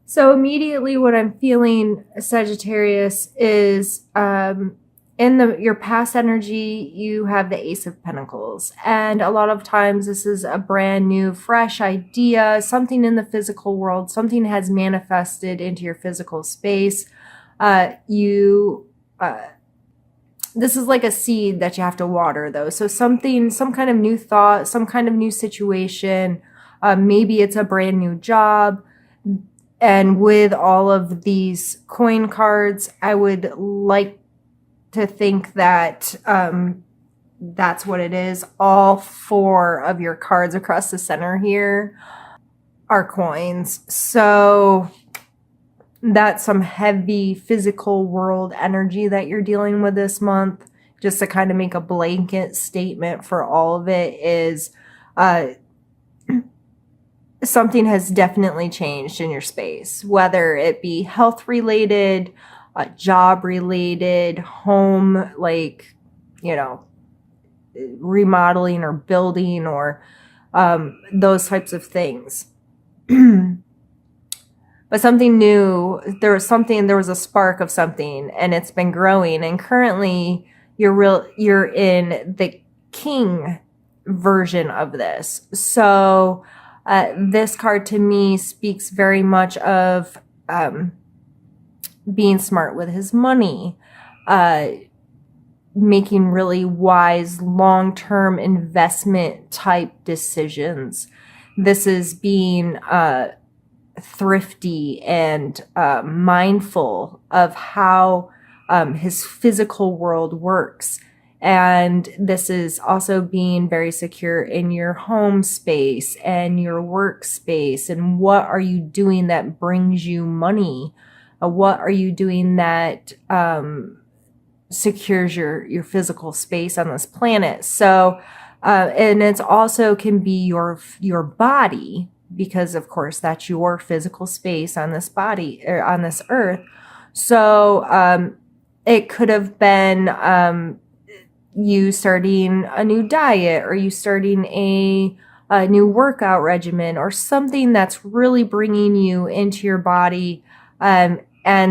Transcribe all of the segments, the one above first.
So immediately what I'm feeling, Sagittarius, is in your past energy, you have the Ace of Pentacles. And a lot of times this is a brand new, fresh idea, something in the physical world, something has manifested into your physical space. This is like a seed that you have to water though. So some kind of new thought, some kind of new situation. Maybe it's a brand new job. And with all of these coin cards, I would like to think that that's what it is. All four of your cards across the center here are coins. So that's some heavy physical world energy that you're dealing with this month. Just to kind of make a blanket statement for all of it is something has definitely changed in your space, whether it be health related, job related, home, like, remodeling or building or those types of things. But something new, there was a spark of something and it's been growing, and currently you're in the king version of this. So this card to me speaks very much of being smart with his money, making really wise long-term investment type decisions. This is being thrifty and mindful of how his physical world works. And this is also being very secure in your home space and your workspace. And what are you doing that brings you money? What are you doing that secures your physical space on this planet? So, and it's also can be your body, because of course that's your physical space on this body or on this earth. So it could have been you starting a new diet, or you starting a new workout regimen, or something that's really bringing you into your body. And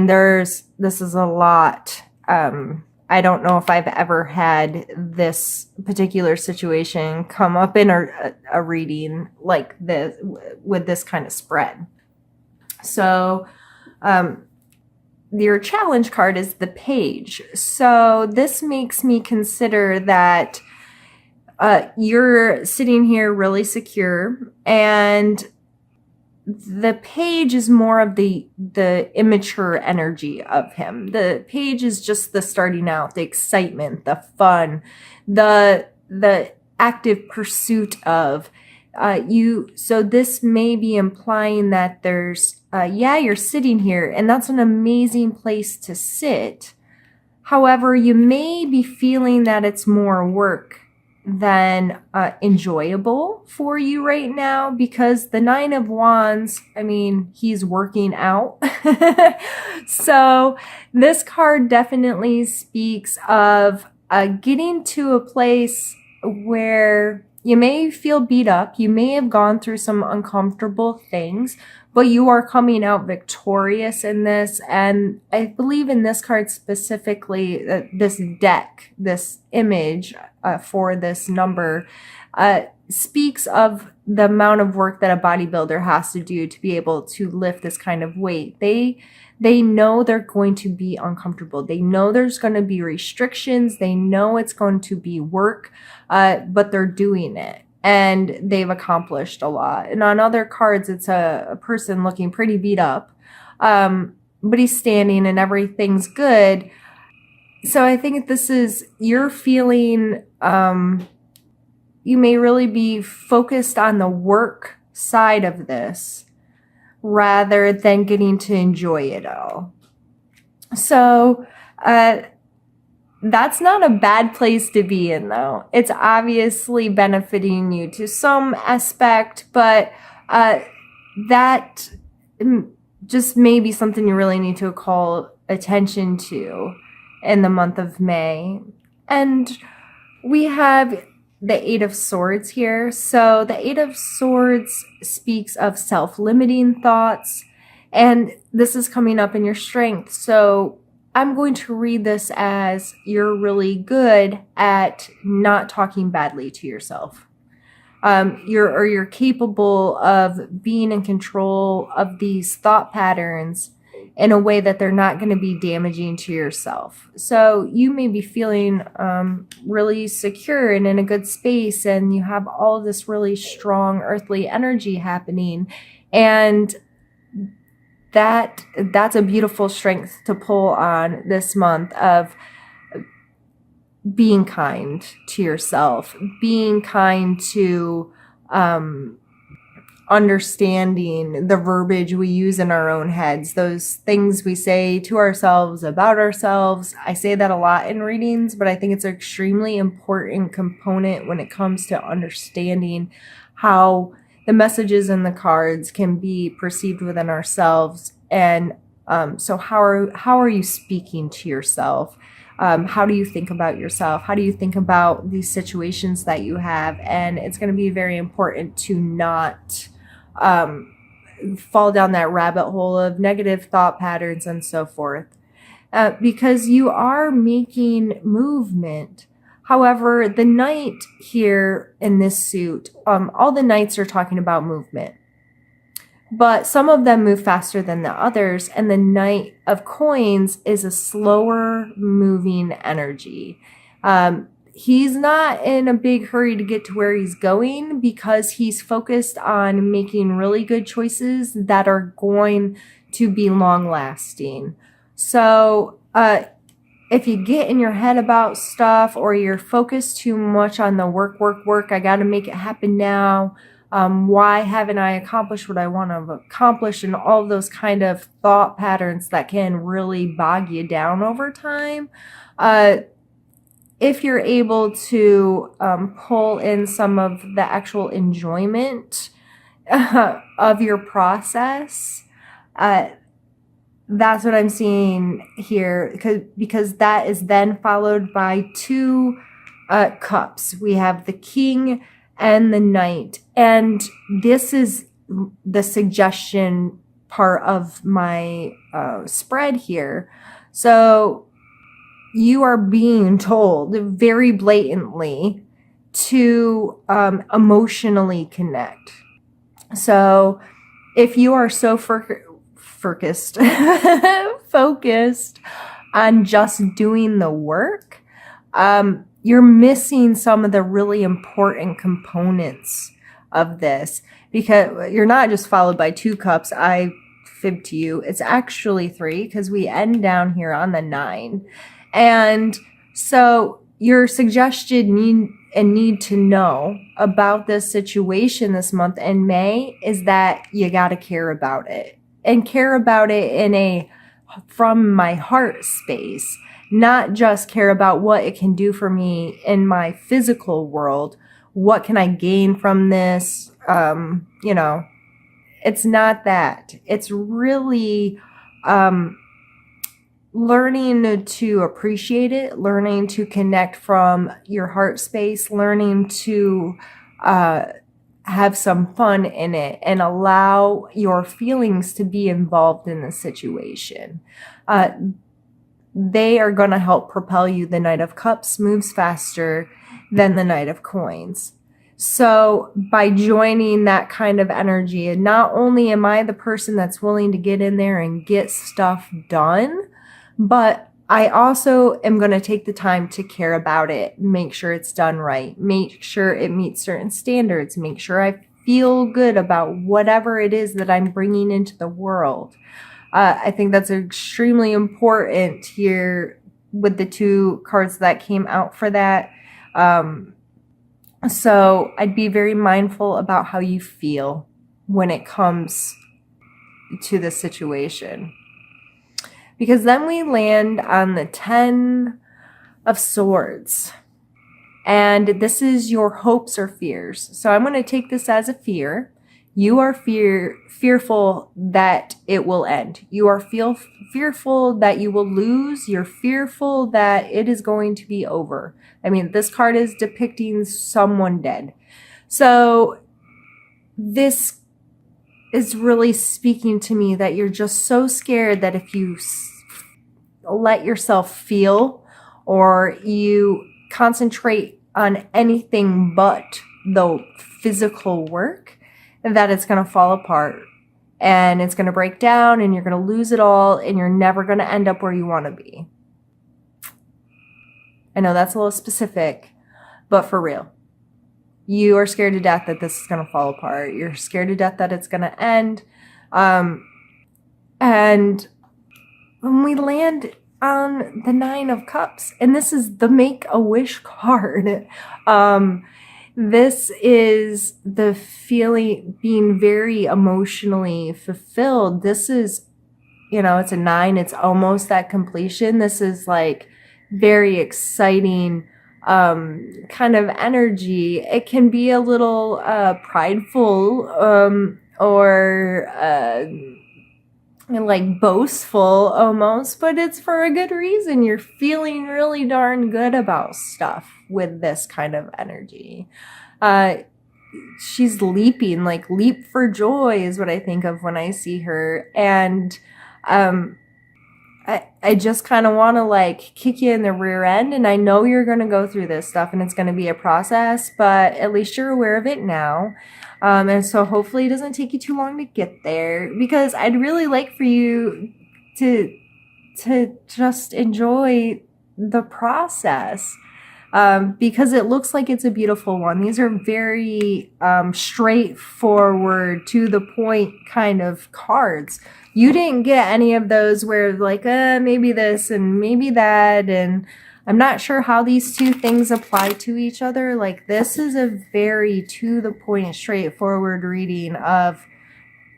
this is a lot. I don't know if I've ever had this particular situation come up in a reading like this with this kind of spread. So, your challenge card is the Page. So this makes me consider that you're sitting here really secure, and the Page is more of the immature energy of him. The Page is just the starting out, the excitement, the fun, the active pursuit of you. So this may be implying that there's you're sitting here, and that's an amazing place to sit. However, you may be feeling that it's more work than enjoyable for you right now, because the Nine of Wands, I mean, he's working out. So this card definitely speaks of getting to a place where you may feel beat up. You may have gone through some uncomfortable things, but you are coming out victorious in this. And I believe in this card specifically, this deck, this image for this number, speaks of the amount of work that a bodybuilder has to do to be able to lift this kind of weight. They know they're going to be uncomfortable. They know there's going to be restrictions. They know it's going to be work, but they're doing it. And they've accomplished a lot. And on other cards, it's a person looking pretty beat up, but he's standing and everything's good. So I think this is, you're feeling, you may really be focused on the work side of this rather than getting to enjoy it all. So, that's not a bad place to be in, though. It's obviously benefiting you to some aspect, but that just may be something you really need to call attention to in the month of May. And we have the Eight of Swords here. So the Eight of Swords speaks of self-limiting thoughts. And this is coming up in your strength. So I'm going to read this as you're really good at not talking badly to yourself. You're capable of being in control of these thought patterns in a way that they're not going to be damaging to yourself. So you may be feeling really secure and in a good space, and you have all this really strong earthly energy happening, and that's a beautiful strength to pull on this month of being kind to yourself, being kind to understanding the verbiage we use in our own heads, those things we say to ourselves about ourselves. I say that a lot in readings, but I think it's an extremely important component when it comes to understanding how the messages in the cards can be perceived within ourselves. And so how are you speaking to yourself? How do you think about yourself? How do you think about these situations that you have? And it's going to be very important to not fall down that rabbit hole of negative thought patterns and so forth, because you are making movement. However, the Knight here in this suit, all the Knights are talking about movement, but some of them move faster than the others, and the Knight of Coins is a slower moving energy. He's not in a big hurry to get to where he's going because he's focused on making really good choices that are going to be long lasting. So, if you get in your head about stuff, or you're focused too much on the work, I got to make it happen now. Why haven't I accomplished what I want to accomplish? And all those kind of thought patterns that can really bog you down over time. If you're able to pull in some of the actual enjoyment of your process, that's what I'm seeing here, because that is then followed by two cups. We have the King and the Knight, and this is the suggestion part of my spread here. So you are being told very blatantly to emotionally connect. So if you are so focused on just doing the work, you're missing some of the really important components of this, because you're not just followed by two cups. I fib to you. It's actually three, because we end down here on the 9. And so your suggested need to know about this situation this month in May is that you got to care about it, and care about it in a from my heart space, not just care about what it can do for me in my physical world. What can I gain from this? It's not that. It's really learning to appreciate it, learning to connect from your heart space, learning to have some fun in it, and allow your feelings to be involved in the situation. They are going to help propel you. The Knight of Cups moves faster than the Knight of Coins. So by joining that kind of energy, and not only am I the person that's willing to get in there and get stuff done, but I also am going to take the time to care about it, make sure it's done right, make sure it meets certain standards, make sure I feel good about whatever it is that I'm bringing into the world. I think that's extremely important here with the two cards that came out for that. So I'd be very mindful about how you feel when it comes to the situation. Because then we land on the 10 of Swords. And this is your hopes or fears. So I'm going to take this as a fear. You are fearful that it will end. You are fearful that you will lose. You're fearful that it is going to be over. I mean, this card is depicting someone dead. So this is really speaking to me that you're just so scared that if you let yourself feel or you concentrate on anything but the physical work, that it's going to fall apart and it's going to break down and you're going to lose it all and you're never going to end up where you want to be. I know that's a little specific, but for real. You are scared to death that this is going to fall apart. You're scared to death that it's going to end. And when we land on the 9 of Cups, and this is the Make-A-Wish card, this is the feeling, being very emotionally fulfilled. This is, it's a 9. It's almost that completion. This is like very exciting kind of energy. It can be a little prideful or like boastful almost, but it's for a good reason. You're feeling really darn good about stuff with this kind of energy. She's leaping, like leap for joy is what I think of when I see her. And I just kind of want to like kick you in the rear end. And I know you're going to go through this stuff and it's going to be a process, but at least you're aware of it now. And so hopefully it doesn't take you too long to get there, because I'd really like for you to just enjoy the process. Because it looks like it's a beautiful one. These are very straightforward, to the point kind of cards. You didn't get any of those where like, maybe this and maybe that, and I'm not sure how these two things apply to each other. Like, this is a very to the point, straightforward reading of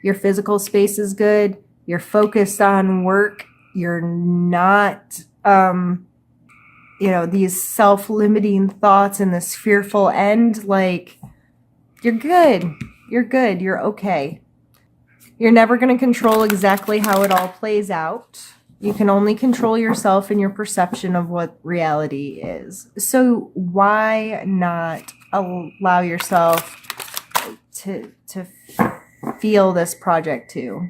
your physical space is good, you're focused on work, you're not these self-limiting thoughts and this fearful end. Like, you're good. You're okay. You're never going to control exactly how it all plays out. You can only control yourself and your perception of what reality is. So why not allow yourself to feel this project too?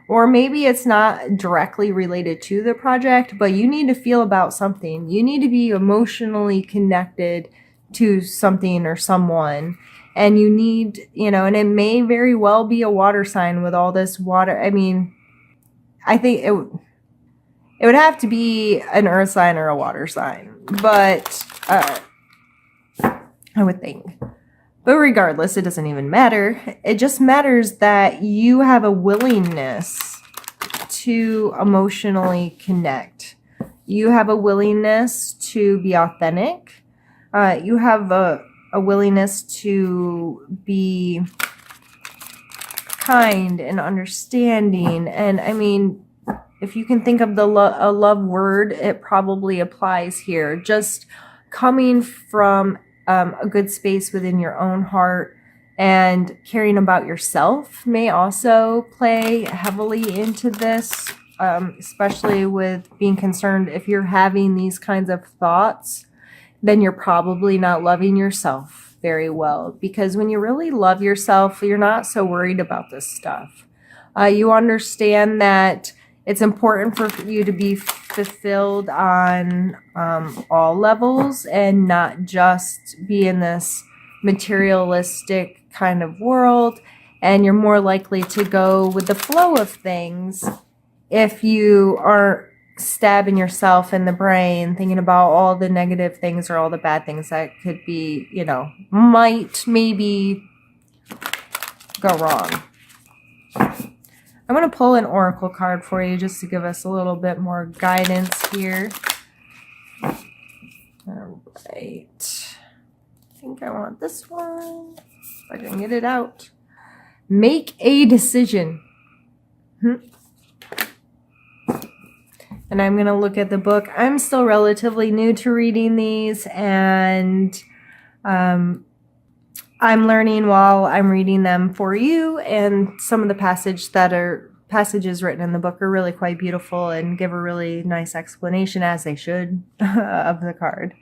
Or maybe it's not directly related to the project, but you need to feel about something. You need to be emotionally connected to something or someone. And you need, and it may very well be a water sign with all this water. I mean, I think it would have to be an earth sign or a water sign. But I would think. But regardless, it doesn't even matter. It just matters that you have a willingness to emotionally connect. You have a willingness to be authentic. You have a willingness to be kind and understanding. And I mean, if you can think of a love word, it probably applies here. Just coming from a good space within your own heart and caring about yourself may also play heavily into this, especially with being concerned if you're having these kinds of thoughts, then you're probably not loving yourself very well. Because when you really love yourself, you're not so worried about this stuff. You understand that it's important for you to be fulfilled on all levels and not just be in this materialistic kind of world. And you're more likely to go with the flow of things if you aren't stabbing yourself in the brain thinking about all the negative things or all the bad things that could be, might maybe go wrong. I'm going to pull an oracle card for you just to give us a little bit more guidance here. All right. I think I want this one. If I can get it out. Make a decision. And I'm going to look at the book. I'm still relatively new to reading these, and I'm learning while I'm reading them for you, and some of the passages written in the book are really quite beautiful and give a really nice explanation, as they should, of the card.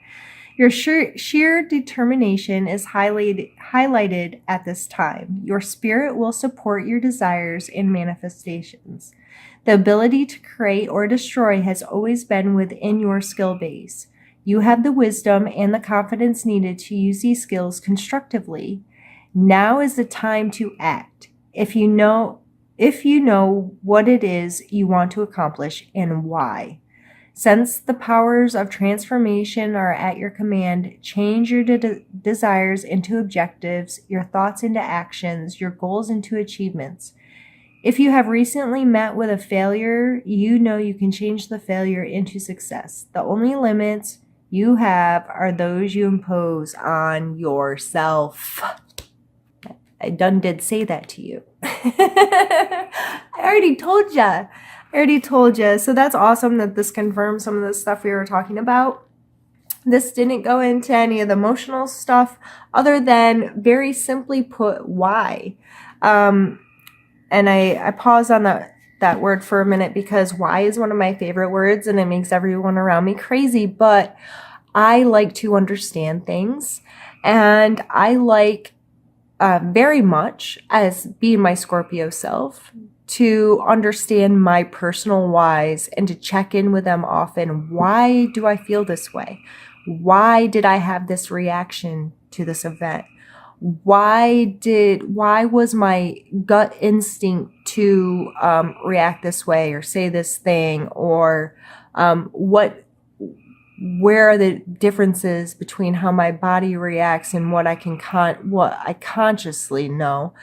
Your sheer determination is highlighted at this time. Your spirit will support your desires and manifestations. The ability to create or destroy has always been within your skill base. You have the wisdom and the confidence needed to use these skills constructively. Now is the time to act. If you know what it is you want to accomplish and why. Since the powers of transformation are at your command, change your desires into objectives, your thoughts into actions, your goals into achievements. If you have recently met with a failure, you know you can change the failure into success. The only limits you have are those you impose on yourself. I done did say that to you. I already told you. So that's awesome that this confirms some of the stuff we were talking about. This didn't go into any of the emotional stuff other than very simply put, why. And I pause on that word for a minute because why is one of my favorite words and it makes everyone around me crazy. But I like to understand things, and I like very much, as being my Scorpio self, to understand my personal whys and to check in with them often. Why do I feel this way? Why did I have this reaction to this event? Why was my gut instinct to react this way or say this thing, or where are the differences between how my body reacts and what I consciously know?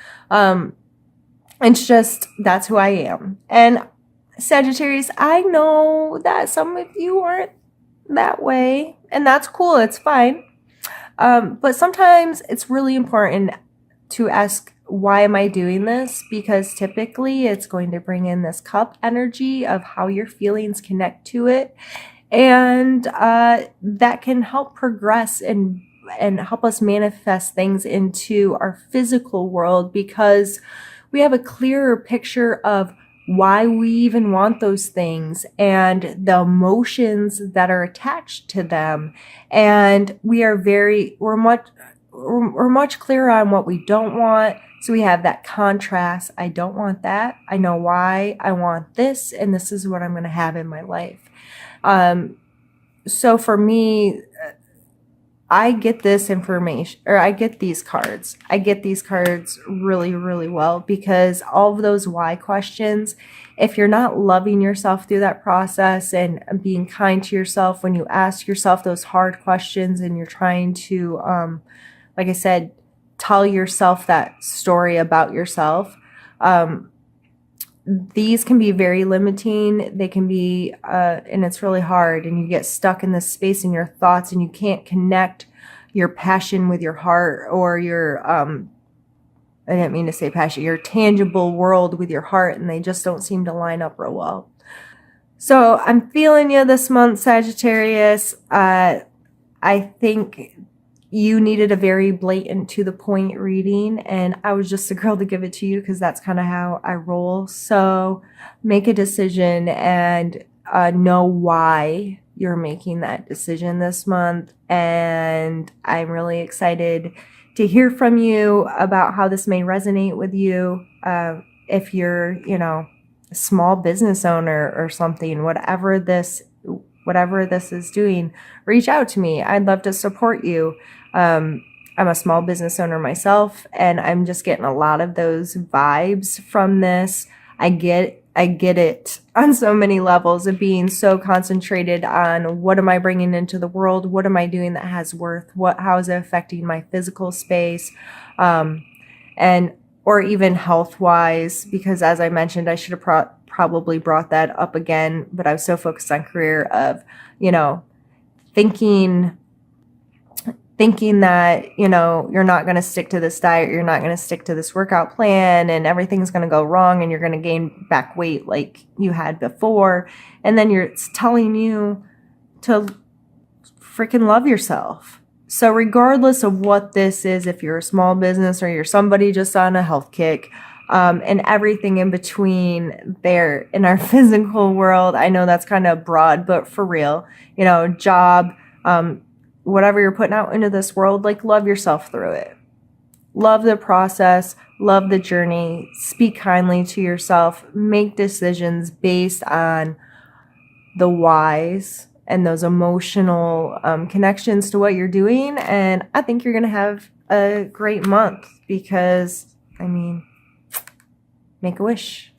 It's just, that's who I am. And Sagittarius, I know that some of you aren't that way, and that's cool. It's fine. But sometimes it's really important to ask, why am I doing this? Because typically it's going to bring in this cup energy of how your feelings connect to it. And that can help progress and help us manifest things into our physical world, because we have a clearer picture of why we even want those things and the emotions that are attached to them. And we're much clearer on what we don't want. So we have that contrast. I don't want that. I know why I want this, and this is what I'm going to have in my life. So for me, I get this information, or I get these cards. I get these cards really, really well, because all of those why questions, if you're not loving yourself through that process and being kind to yourself when you ask yourself those hard questions, and you're trying to, like I said, tell yourself that story about yourself, these can be very limiting. They can be, and it's really hard, and you get stuck in this space in your thoughts, and you can't connect your passion with your heart, or your, I didn't mean to say passion, your tangible world with your heart, and they just don't seem to line up real well. So I'm feeling you this month, Sagittarius. I think you needed a very blatant, to the point reading, and I was just the girl to give it to you because that's kind of how I roll. So make a decision and know why you're making that decision this month. And I'm really excited to hear from you about how this may resonate with you. If you're, a small business owner or something, whatever this is doing, reach out to me. I'd love to support you. I'm a small business owner myself, and I'm just getting a lot of those vibes from this. I get it on so many levels of being so concentrated on what am I bringing into the world? What am I doing that has worth? How is it affecting my physical space? Or even health wise, because as I mentioned, I should have probably brought that up again, but I was so focused on career of, thinking that, you're not going to stick to this diet, you're not going to stick to this workout plan, and everything's going to go wrong, and you're going to gain back weight like you had before. And then it's telling you to freaking love yourself. So regardless of what this is, if you're a small business or you're somebody just on a health kick, and everything in between there in our physical world, I know that's kind of broad, but for real, job, whatever you're putting out into this world, like, love yourself through it. Love the process, love the journey, speak kindly to yourself, make decisions based on the whys and those emotional connections to what you're doing. And I think you're going to have a great month because, I mean, make a wish.